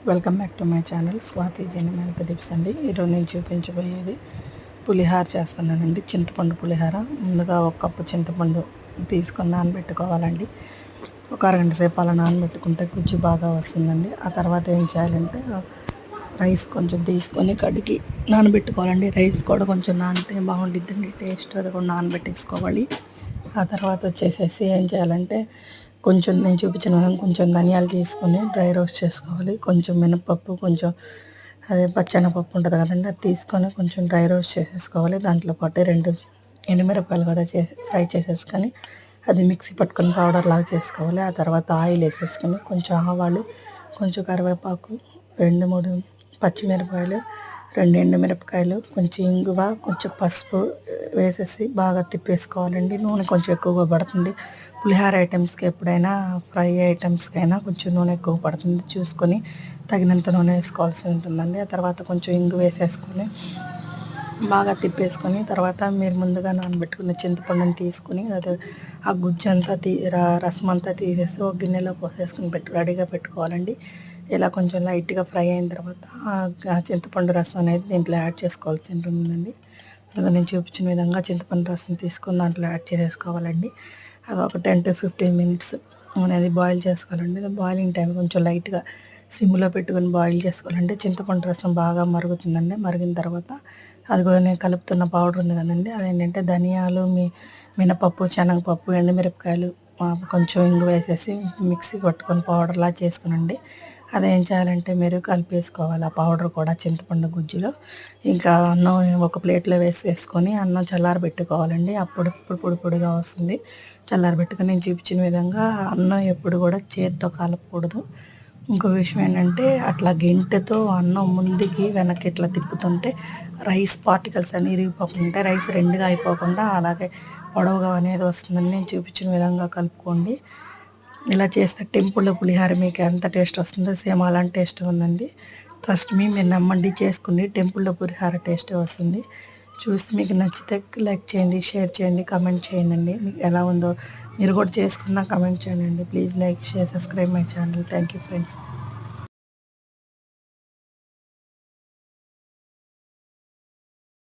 Welcome back to my channel Swathi జనం health tips అండి. ఈరోజు నేను చూపించబోయేది పులిహార చేస్తున్నానండి. చింతపండు పులిహార. ముందుగా ఒక కప్పు చింతపండు తీసుకొని నానబెట్టుకోవాలండి. ఒక అరగంట సేపు అలా నానబెట్టుకుంటే గుజ్జు బాగా వస్తుందండి. ఆ తర్వాత ఏం చేయాలంటే రైస్ కొంచెం తీసుకొని కడిగి నానబెట్టుకోవాలండి. రైస్ కూడా కొంచెం నానితే బాగుండిద్దండి టేస్ట్. అది కూడా నానబెట్టేసుకోవాలి. ఆ తర్వాత వచ్చేసేసి ఏం చేయాలంటే కొంచెం నేను చూపించిన విధంగా కొంచెం ధనియాలు తీసుకొని డ్రై రోస్ట్ చేసుకోవాలి. కొంచెం మినపప్పు, కొంచెం అదే పచ్చెనపప్పు ఉంటుంది కదండి, అది తీసుకొని కొంచెం డ్రై రోస్ట్ చేసేసుకోవాలి. దాంట్లో పాటు 2 ఎండుమిరపకాయలు కూడా ఫ్రై చేసేసుకొని అది మిక్సీ పట్టుకొని పౌడర్ లాగా చేసుకోవాలి. ఆ తర్వాత ఆయిల్ వేసేసుకొని కొంచెం ఆవాలు, కొంచెం కరివేపాకు, 2-3 పచ్చిమిరపకాయలు, 2 ఎండుమిరపకాయలు, కొంచెం ఇంగువ, కొంచెం పసుపు వేసేసి బాగా తిప్పేసుకోవాలండి. నూనె కొంచెం ఎక్కువగా పడుతుంది పులిహార ఐటమ్స్కి. ఎప్పుడైనా ఫ్రై ఐటమ్స్కైనా కొంచెం నూనె ఎక్కువ పడుతుంది, చూసుకొని తగినంత నూనె వేసుకోవాల్సి ఉంటుందండి. ఆ తర్వాత కొంచెం ఇంగు వేసేసుకొని బాగా తిప్పేసుకొని తర్వాత మీరు ముందుగా నానబెట్టుకున్న చింతపండుని తీసుకుని అది ఆ గుజ్జు అంతా రసం అంతా తీసేసి ఒక గిన్నెలో పోసేసుకుని రెడీగా పెట్టుకోవాలండి. ఇలా కొంచెం లైట్గా ఫ్రై అయిన తర్వాత ఆ చింతపండు రసం అనేది దీంట్లో యాడ్ చేసుకోవాల్సి ఉంటుందండి. అది నేను చూపించిన విధంగా చింతపండు రసం తీసుకొని దాంట్లో యాడ్ చేసేసుకోవాలండి. అది ఒక 10 to 15 మినిట్స్ అనేది బాయిల్ చేసుకోవాలండి. బాయిలింగ్ టైం కొంచెం లైట్గా సిమ్లో పెట్టుకొని బాయిల్ చేసుకోవాలంటే చింతపండు రసం బాగా మరుగుతుందండి. మరిగిన తర్వాత అదిగో నేను కలుపుతున్న పౌడర్ ఉంది కదండి, అదేంటంటే ధనియాలు, మినపప్పు, శనగపప్పు, ఎండుమిరపకాయలు, కొంచెం ఇంగు వేసేసి మిక్సీ కొట్టుకొని పౌడర్లా చేసుకునండి. అదేం చేయాలంటే మీరు కలిపేసుకోవాలి ఆ పౌడర్ కూడా చింతపండు గుజ్జులో. ఇంకా అన్నం ఒక ప్లేట్లో వేసుకొని అన్నం చల్లారబెట్టుకోవాలండి. అప్పుడు పొడి పొడిగా వస్తుంది. చల్లారబెట్టుకొని నేను చూపించిన విధంగా అన్నం ఎప్పుడు కూడా చేత్తో కలపకూడదు. ఇంకో విషయం ఏంటంటే అట్లా గెంటెతో అన్నం ముందుకి వెనక్కి ఇట్లా తిప్పుతుంటే రైస్ పార్టికల్స్ అన్నీ ఇరిగిపోకుండా, రైస్ రెండుగా అయిపోకుండా అలాగే పొడవుగా అనేది వస్తుందని నేను చూపించిన విధంగా కలుపుకోండి. ఇలా చేస్తే టెంపుల్లో పులిహార మీకు ఎంత టేస్ట్ వస్తుందో సేమ్ అలాంటి టేస్ట్ ఉందండి. ట్రస్ట్ మీ, మీరు నమ్మండి, చేసుకుని టెంపుల్లో పులిహార టేస్టే వస్తుంది. చూసి మీకు నచ్చితే లైక్ చేయండి, షేర్ చేయండి, కమెంట్ చేయండి. మీకు ఎలా ఉందో మీరు కూడా చేసుకున్నా కమెంట్ చేయండి. Please like, share, subscribe my channel. Thank you friends.